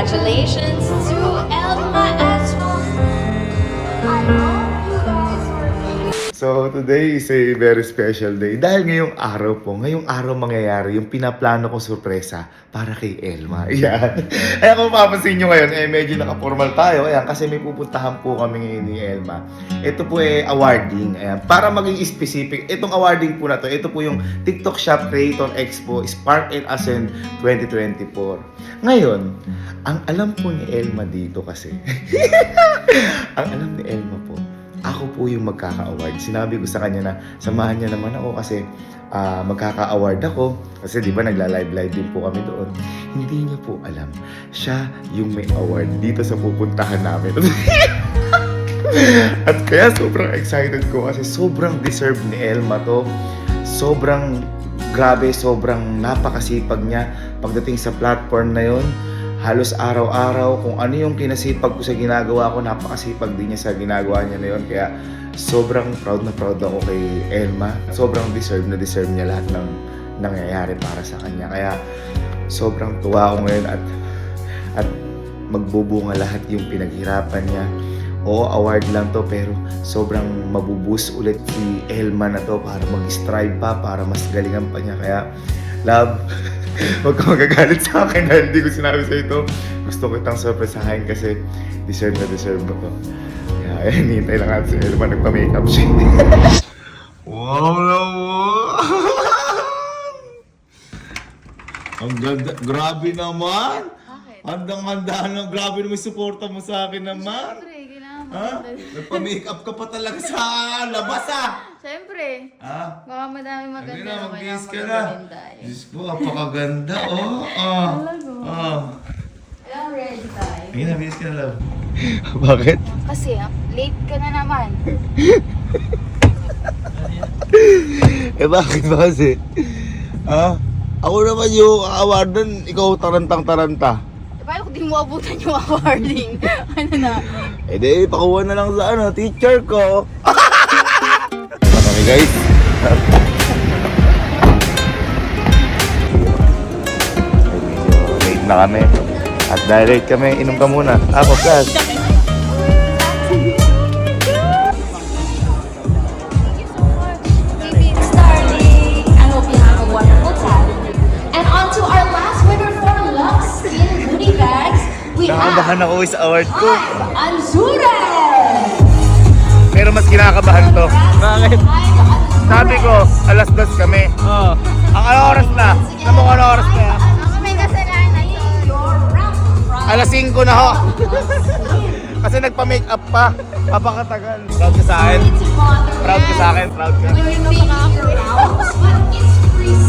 Congratulations to Elma as well. I hope you guys were So, today is a very special day. Dahil ngayong araw mangyayari yung pinaplano kong sorpresa para kay Elma. Ayan. Ayan, kung mapapansin nyo ngayon, medyo naka-formal tayo. Ayan, kasi may pupuntahan po kami ngayon ni Elma. Ito po awarding. Ayan, para maging specific, itong awarding po na to, ito po yung TikTok Shop Creator Expo Spark and Ascend 2024. Ngayon, ang alam po ni Elma dito kasi, ang alam ni Elma po, ako po yung magkaka-award. Sinabi ko sa kanya na samahan niya naman ako kasi magkaka-award ako. Kasi di ba nagla-live din po kami doon. Hindi niya po alam. Siya yung may award dito sa pupuntahan namin. At kaya sobrang excited ko kasi sobrang deserve ni Elma to. Sobrang grabe, sobrang napakasipag niya pagdating sa platform na yon. Halos araw-araw, kung ano yung kinasipag ko sa ginagawa ko, napakasipag din niya sa ginagawa niya na yun. Kaya sobrang proud na proud ako kay Elma. Sobrang deserve niya lahat ng nangyayari para sa kanya. Kaya sobrang tuwa ako ngayon at magbubunga lahat yung pinaghirapan niya. Oo, award lang to pero sobrang mabuboost ulit si Elma na to para mag-strive pa, para mas galingan pa niya. Kaya, love, huwag ka magagalit sa akin dahil hindi ko sinabi sa ito. Gusto ko itang surpresahin kasi deserve mo to. Kaya, hinihintay lang natin si Elma, nagpa-makeup siya. Wow naman! Ang ganda, grabe naman! Bakit? Handang-handa na, grabe naman suporta mo sa akin naman. Siyempre, kailangan Ha? maganda. Nagpa-makeup ka pa talaga sa labas Siyempre. Ha? Baka madami maganda Ano na, na mag-bihis ka na. magagawin tayo. Diyos ko, apakaganda, oh. Talaga? Kailangan ready tayo. Ayun na, bihis ka na, love. Bakit? Kasi, late ka na naman. Bakit ba kasi? Ako naman yung awardan, ikaw tarantang-taranta. Paano kung di mo abutan yung awarding? Ano na? Di, pakuha na lang sa teacher ko. Kami guys. Late na kami. At dahil late kami, inom ka muna. Ako, plus. Starling. I hope you have a wonderful time. And on to our last winner for Lux Skin Goodie Bags. We have Nakakabahan ako sa award ko. Anzures. Pero mas kinakabahan to. Bakit? Sabi ko, alas 2 kami. Oo. Ang ano oras na? Ano mo ano oras na? Ako may kasalanan yun. Alas 5 na ho. Kasi nagpa-makeup pa. Papakatagal. Proud ka sa akin? Proud ka sa akin? Proud ka?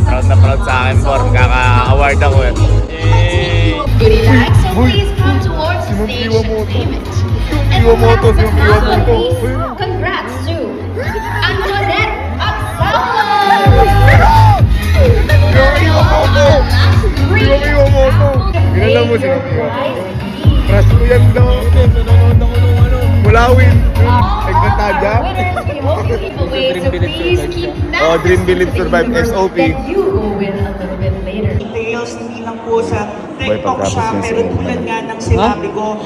Proud na proud sa akin, Bor. Kaka-award ako eh. Goodie bags, so please come towards the stage and claim it. And last but not least, congrats to Antoinette Absalo! Ginala mo sila. Crush ko yan daw. Nanonood ako nung Mulawin. Nagkataja. Oh, Dream Believe Survive SOP. You will win a little bit later. Details, hindi lang po sa Boy, TikTok pagkapos siya, niya si pero Elma. tulad nga ng sinabi ko,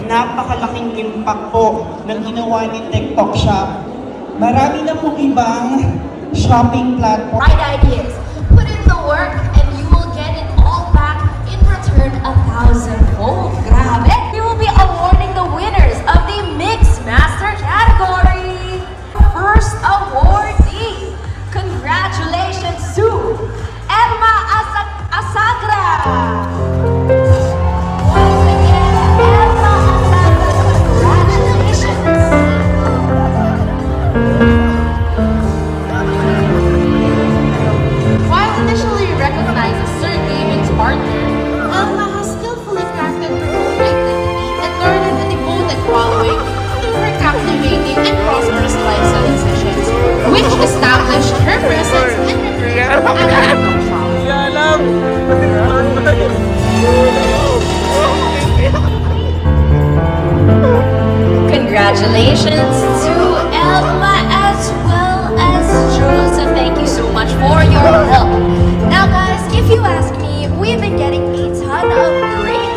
napakalaking impact po ng ginawa ni TikTok Shop. Marami na pong ibang shopping platform. Right ideas. Put in the work and you will get it all back in return 1,000-fold. Grabe! We will be awarding the winners of the Mix Master category. First awardee. Congratulations to Elma Asagra. Once again, Elma Asagra, congratulations. While initially recognized as Sir David's partner, Elma has skillfully crafted her own identity and garnered a devoted following through her captivating and prosperous live-selling sessions, which established her presence and reputation as a TikTok shop. Congratulations to Elma as well as Joseph. Thank you so much for your help. Now guys, if you ask me, we've been getting a ton of great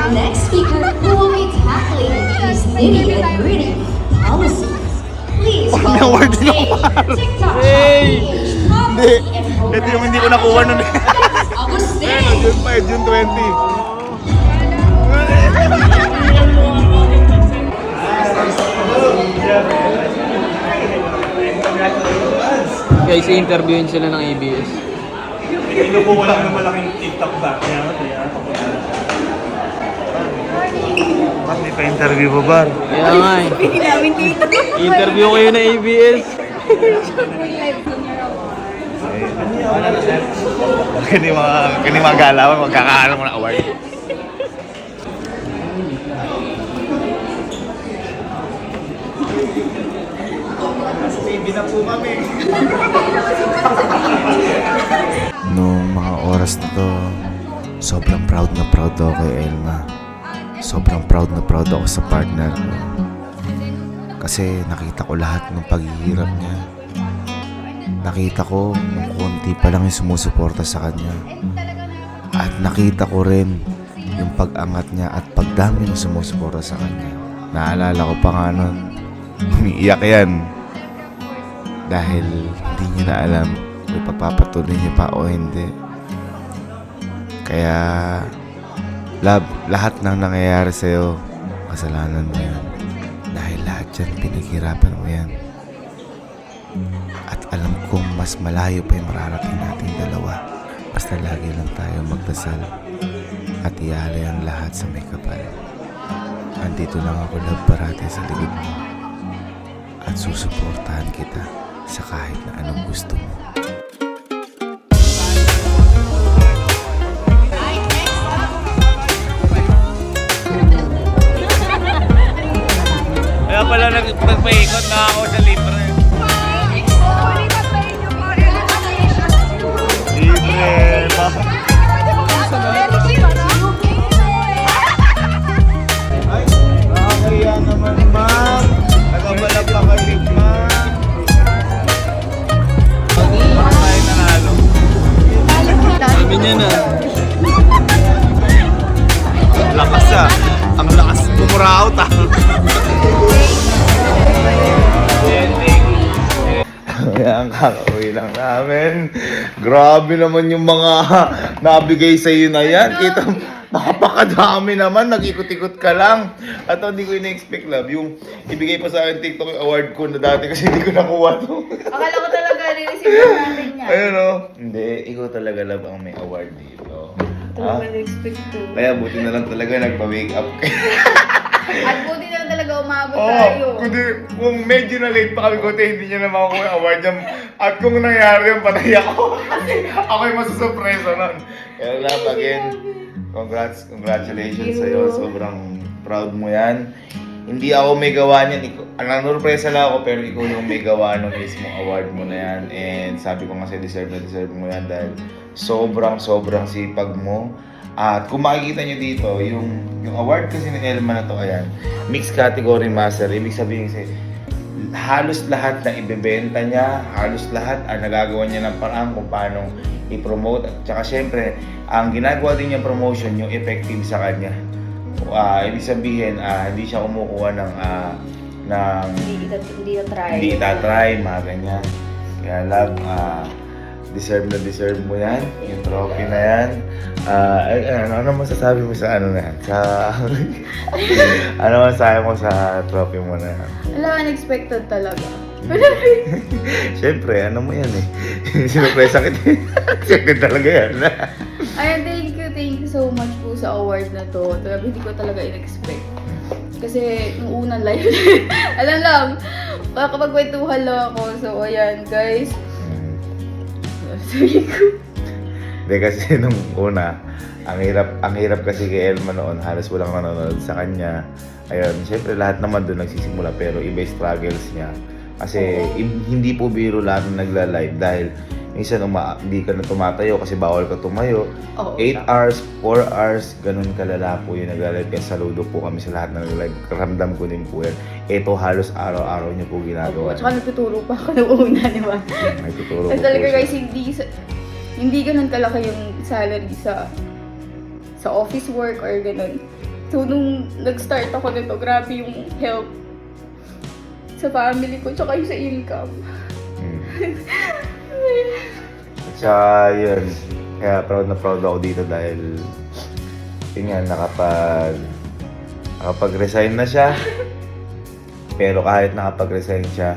our next speaker who will be tackling these nitty and gritty policies. Please welcome on stage TikTok Hey! PH Policy and Program Ito yung hindi ko nakuha nun eh. Agustin. June 5, June 20. Guys, i-interviewin sila ng ABS. Kinukuha lang ng malaking TikTok back niya. Ba't may pa-interview pa, Bar? Kaya nga eh. I-interview kayo ng ABS. Kani mga galawan, magkakaano mo na award. Baby na po kami. Noong mga oras na to, sobrang proud ako kay Elma. Sobrang proud ako sa partner ko. Kasi nakita ko lahat ng paghihirap niya. Nakita ko nung konti pa lang yung sumusuporta sa kanya. At nakita ko rin yung pag-angat niya at pagdami ng sumusuporta sa kanya. Naalala ko pa nga nun, umiiyak yan. Dahil hindi niya na alam kung papapatuloy niya pa o hindi. Kaya, love, lahat ng nangyayari sa'yo, kasalanan mo yan. Dahil lahat yan, pinaghirapan mo yan. At alam kong mas malayo pa yung mararating nating dalawa. Basta lagi lang tayo magdasal at ialay ang lahat sa may kapal. Andito lang ako, love, parati sa likod mo. At susuportahan kita sa kahit na anong gusto mo. Kaya pala nagpaikot na ako sa libre. Libre ba? Ay, nakakaya naman, ma'am. Nagabala pa kayo, ma'am. Tayo nanalo. Sabi niya na. Lakas ah. Ang lakas bumuraot ah. Kaya ang kakauwi lang namin. Grabe naman yung mga nabigay sa iyo na yan. Kita, napakadami naman. Nag-ikot-ikot ka lang. At hindi ko ina-expect, love. Yung ibigay pa sa akin TikTok yung award ko na dati kasi hindi ko nakuha to. Akala ko talaga re-receive natin yan. Ayun o. Hindi, ikaw talaga, love, ang may award dito. Ha? Na-expect ko. Kaya buti na lang talaga nagpa-wake up ka. At buti na lang talaga umabot Oo, tayo. kung medyo na late pa kami kote, hindi niya na makukuha yung award niya. At kung nangyari yung patay ako, kasi ako yung masusurpresa nun. Kaya love, again, congratulations sa'yo. Sobrang proud mo yan. Hindi ako may gawa niyan. Nanurpresa lang ako, pero ikaw yung may gawa ng mismong award mo na yan. And sabi ko nga sa'yo, deserve mo yan dahil sobrang sipag mo. At kung makikita nyo dito, yung award kasi ni Elma na to, ayan, mixed category master. Ibig sabihin kasi, halos lahat na ibebenta niya, halos lahat ang nagagawa niya ng paraan kung paano i-promote. At saka syempre, ang ginagawa din niya promotion, yung effective sa kanya. Ibig sabihin, hindi siya kumukuha ng hindi itatry, mga ganyan. Kaya love, deserve mo yan, yung trophy na yan. Ano masasabi mo sa ano na yan? Ano masasabi mo sa trophy mo na yan? Wala, unexpected talaga. Siyempre, ano mo yan eh. Sinurpresa kita eh. Siyempre talaga yan. Ay, thank you so much po sa award na to. Talaga hindi ko talaga in-expect. Kasi nung unang live, alam lang, makakapagkwentuhan lang ako. So, ayan guys. Sorry ko. Hindi kasi nung una, ang hirap kasi kay Elma noon, halos walang nanonood sa kanya. Ayun, syempre lahat naman doon nagsisimula pero iba yung struggles niya. Kasi hindi po biro lahat na nagla-live dahil minsan hindi ka na tumatayo kasi bawal ka tumayo. 8 hours, 4 hours, ganun kalala po yung nagla-live. Kaya saludo po kami sa lahat na nagla-live. Ramdam ko din po yan. Ito halos araw-araw niya po ginagawa. Tsaka nagtuturo pa ako nung una, di ba? May tuturo Kasi po talaga siya. guys, hindi ganun kalaki yung salary sa office work or ganun. So, nung nag-start ako nito, grabe yung help sa family ko, tsaka yung sa income. Tsaka yun, kaya proud na proud ako dito dahil yun nga, nakapag-resign na siya. Pero kahit nakapag-resign siya,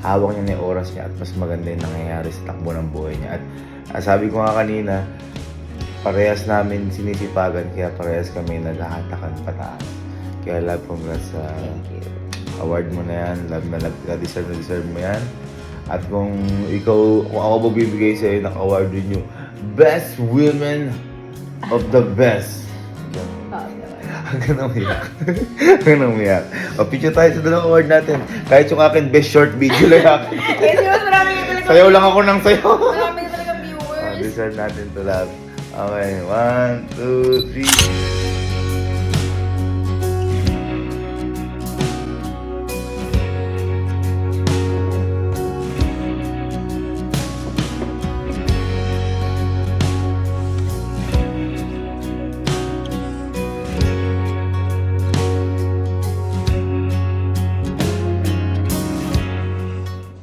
hawak niya na yung oras niya at mas maganda yung nangyayari sa takbo ng buhay niya. At sabi ko nga kanina, parehas namin sinisipagan kaya parehas kami naghahatakan pataas. Kaya love, congrats sa award mo na yan. Love na deserve mo yan. At kung ako magbibigay sa iyo ng award rin yung Best Women of the Best. Hanggang umiyak. Hanggang umiyak. O, picture tayo sa dalawang award natin. Kahit yung akin, best short video lang akin. Kasi mas marami ka talaga. Sayaw lang ako ng sayaw. Marami ka talaga viewers. Deserve natin to, love. Okay, 1, 2, 3.